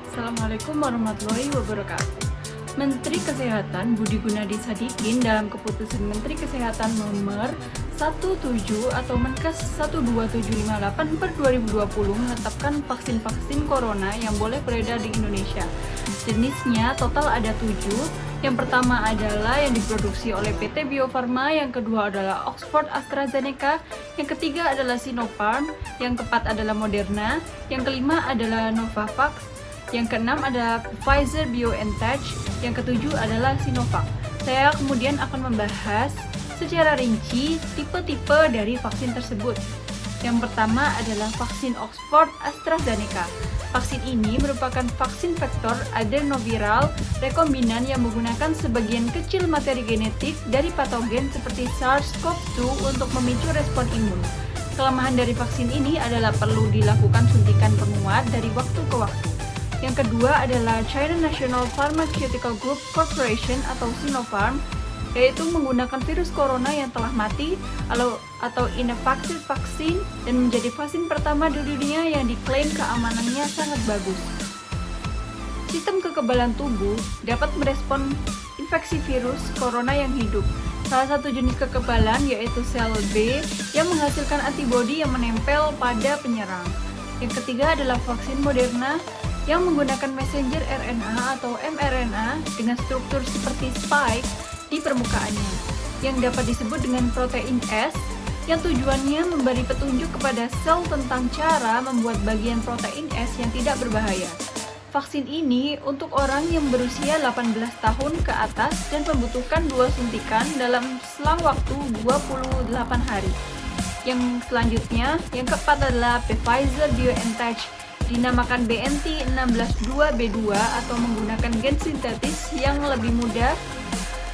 Assalamualaikum warahmatullahi wabarakatuh. Menteri Kesehatan Budi Gunadi Sadikin dalam keputusan Menteri Kesehatan nomor 17 atau Menkes 12758/2020 menetapkan vaksin-vaksin corona yang boleh beredar di Indonesia. Jenisnya total ada 7. Yang pertama adalah yang diproduksi oleh PT Bio Farma, yang kedua adalah Oxford AstraZeneca, yang ketiga adalah Sinopharm, yang keempat adalah Moderna, yang kelima adalah Novavax, yang keenam adalah Pfizer BioNTech, yang ketujuh adalah Sinovac. Saya kemudian akan membahas secara rinci tipe-tipe dari vaksin tersebut. Yang pertama adalah vaksin Oxford AstraZeneca. Vaksin ini merupakan vaksin vektor adenoviral rekombinan yang menggunakan sebagian kecil materi genetik dari patogen seperti SARS-CoV-2 untuk memicu respon imun. Kelemahan dari vaksin ini adalah perlu dilakukan suntikan penguat dari waktu ke waktu. Yang kedua adalah China National Pharmaceutical Group Corporation atau Sinopharm, yaitu menggunakan virus corona yang telah mati atau ineffective vaksin dan menjadi vaksin pertama di dunia yang diklaim keamanannya sangat bagus. Sistem kekebalan tubuh dapat merespon infeksi virus corona yang hidup. Salah satu jenis kekebalan yaitu sel B yang menghasilkan antibodi yang menempel pada penyerang. Yang ketiga adalah vaksin Moderna yang menggunakan messenger RNA atau mRNA dengan struktur seperti spike di permukaannya, yang dapat disebut dengan protein S, yang tujuannya memberi petunjuk kepada sel tentang cara membuat bagian protein S yang tidak berbahaya. Vaksin ini untuk orang yang berusia 18 tahun ke atas dan membutuhkan 2 suntikan dalam selang waktu 28 hari. Yang selanjutnya, yang keempat adalah Pfizer BioNTech, dinamakan BNT162B2 atau menggunakan gen sintetis yang lebih mudah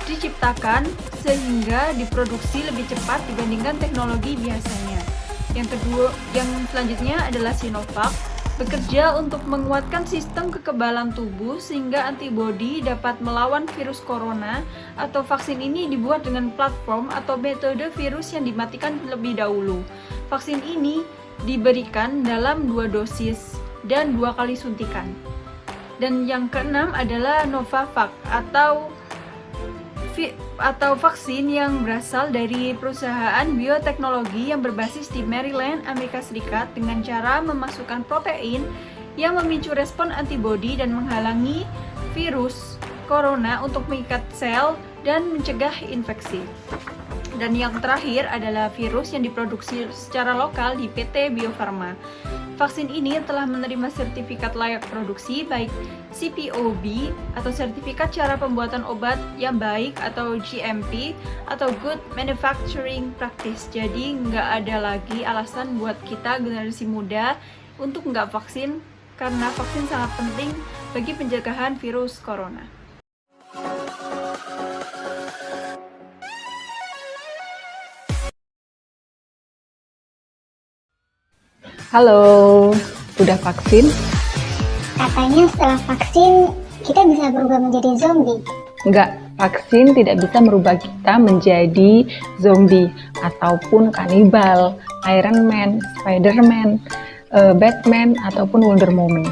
diciptakan sehingga diproduksi lebih cepat dibandingkan teknologi biasanya. Yang selanjutnya adalah Sinovac, bekerja untuk menguatkan sistem kekebalan tubuh sehingga antibodi dapat melawan virus corona, atau vaksin ini dibuat dengan platform atau metode virus yang dimatikan lebih dahulu. Vaksin ini diberikan dalam 2 dosis dan 2 kali suntikan. Dan yang keenam adalah Novavax atau vaksin yang berasal dari perusahaan bioteknologi yang berbasis di Maryland, Amerika Serikat dengan cara memasukkan protein yang memicu respon antibodi dan menghalangi virus corona untuk mengikat sel dan mencegah infeksi. Dan yang terakhir adalah virus yang diproduksi secara lokal di PT Bio Farma. Vaksin ini telah menerima sertifikat layak produksi baik CPOB atau sertifikat cara pembuatan obat yang baik atau GMP atau Good Manufacturing Practice. Jadi nggak ada lagi alasan buat kita generasi muda untuk nggak vaksin, karena vaksin sangat penting bagi pencegahan virus corona. Halo, udah vaksin? Katanya setelah vaksin kita bisa berubah menjadi zombie. Enggak, vaksin tidak bisa merubah kita menjadi zombie ataupun kanibal, Iron Man, Spider-Man, Batman, ataupun Wonder Woman.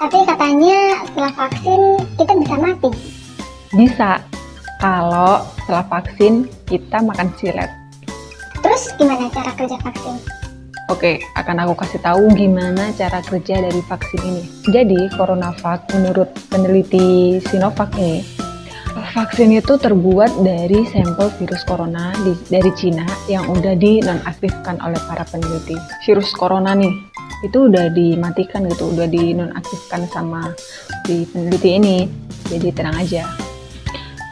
Tapi katanya setelah vaksin kita bisa mati. Bisa, kalau setelah vaksin kita makan silet. Terus gimana cara kerja vaksin? Oke, akan aku kasih tahu gimana cara kerja dari vaksin ini. Jadi, CoronaVac menurut peneliti Sinovac ini, vaksin itu terbuat dari sampel virus corona dari Cina yang udah dinonaktifkan oleh para peneliti. Virus corona nih, itu udah dimatikan gitu, udah dinonaktifkan sama di peneliti ini. Jadi tenang aja.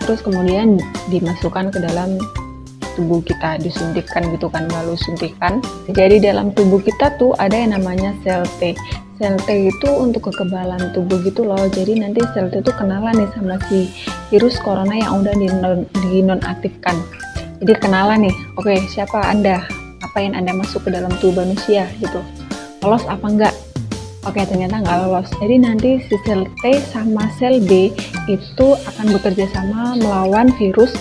Terus kemudian dimasukkan ke dalam tubuh kita, disuntikkan gitu kan, lalu suntikan. Jadi dalam tubuh kita tuh ada yang namanya sel T. Sel T itu untuk kekebalan tubuh gitu loh. Jadi nanti sel T itu kenalan nih sama si virus corona yang udah dinonaktifkan. Jadi kenalan nih, oke, siapa Anda? Apa yang Anda masuk ke dalam tubuh manusia gitu. Lolos apa enggak? Oke, ternyata nggak lolos. Jadi nanti si sel T sama sel B itu akan bekerja sama melawan virus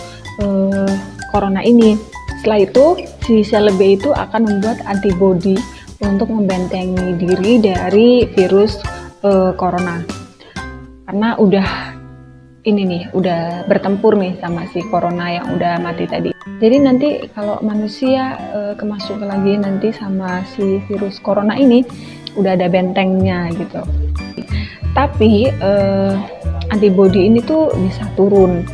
corona ini. Setelah itu, si sel B itu akan membuat antibodi untuk membentengi diri dari virus corona. Karena udah bertempur nih sama si corona yang udah mati tadi. Jadi nanti kalau manusia kemasukan lagi nanti sama si virus corona ini, udah ada bentengnya gitu. Tapi antibodi ini tuh bisa turun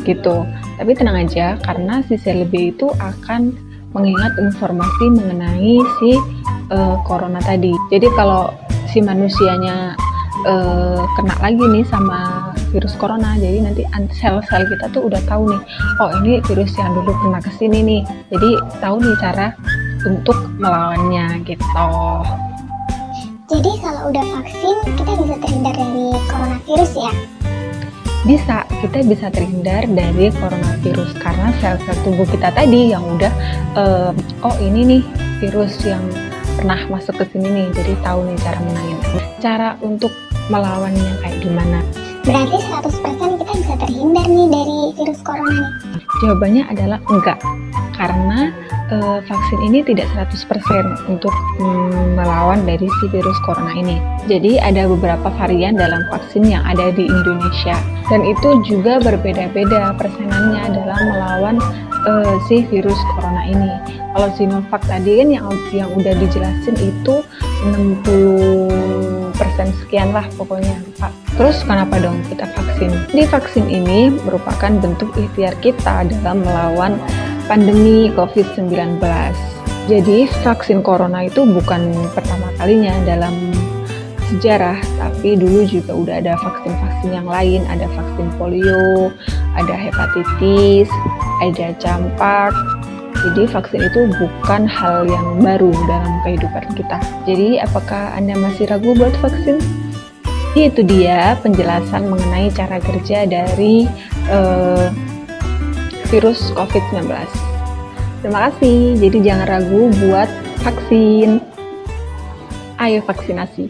gitu. Tapi tenang aja, karena si sel B itu akan mengingat informasi mengenai si corona tadi. Jadi kalau si manusianya kena lagi nih sama virus corona, jadi nanti sel-sel kita tuh udah tahu nih, oh ini virus yang dulu pernah kesini nih, jadi tahu nih cara untuk melawannya gitu. Jadi kalau udah vaksin, kita bisa terhindar dari coronavirus ya? Bisa, kita bisa terhindar dari coronavirus karena sel-sel tubuh kita tadi yang udah oh ini nih virus yang pernah masuk ke sini nih, jadi tahu nih cara menangin. Cara untuk melawannya kayak gimana? Berarti 100% kita bisa terhindar nih dari virus corona nih? Jawabannya adalah enggak, karena vaksin ini tidak 100% untuk melawan dari si virus corona ini. Jadi ada beberapa varian dalam vaksin yang ada di Indonesia, dan itu juga berbeda-beda persenannya dalam melawan si virus corona ini. Kalau Sinovac tadi kan yang udah dijelasin itu 60% sekian lah pokoknya, Pak. Terus kenapa dong kita vaksin? Di vaksin ini merupakan bentuk ikhtiar kita dalam melawan pandemi COVID-19. Jadi vaksin corona itu bukan pertama kalinya dalam sejarah, tapi dulu juga udah ada vaksin-vaksin yang lain, ada vaksin polio, ada hepatitis, ada campak. Jadi vaksin itu bukan hal yang baru dalam kehidupan kita. Jadi apakah Anda masih ragu buat vaksin? Itu dia penjelasan mengenai cara kerja dari virus COVID-19. Terima kasih. Jadi jangan ragu buat vaksin. Ayo vaksinasi.